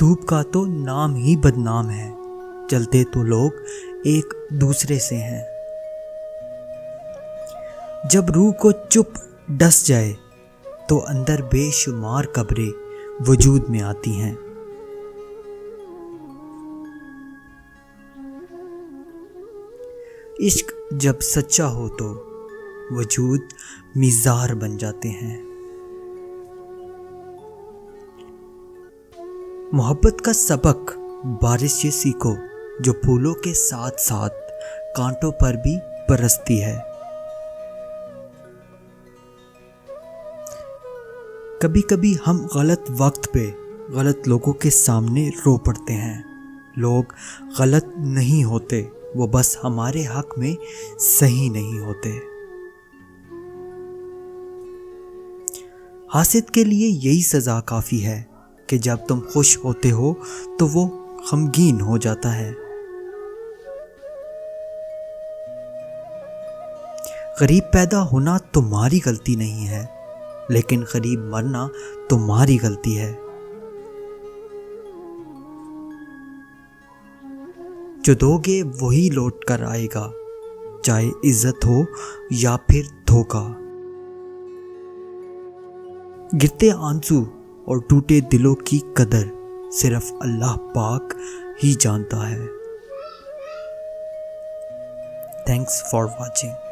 دھوپ کا تو نام ہی بدنام ہے، جلتے تو لوگ ایک دوسرے سے ہیں۔ جب روح کو چپ ڈس جائے تو اندر بے شمار قبریں وجود میں آتی ہیں۔ عشق جب سچا ہو تو وجود مزار بن جاتے ہیں۔ محبت کا سبق بارش سے سیکھو جو پھولوں کے ساتھ ساتھ کانٹوں پر بھی برستی ہے۔ کبھی کبھی ہم غلط وقت پہ غلط لوگوں کے سامنے رو پڑتے ہیں۔ لوگ غلط نہیں ہوتے، وہ بس ہمارے حق میں صحیح نہیں ہوتے۔ حاسد کے لیے یہی سزا کافی ہے کہ جب تم خوش ہوتے ہو تو وہ غمگین ہو جاتا ہے۔ غریب پیدا ہونا تمہاری غلطی نہیں ہے، لیکن غریب مرنا تمہاری غلطی ہے۔ جو دو گے وہی لوٹ کر آئے گا، چاہے عزت ہو یا پھر دھوکا۔ گرتے آنسو اور ٹوٹے دلوں کی قدر صرف اللہ پاک ہی جانتا ہے۔ Thanks for watching.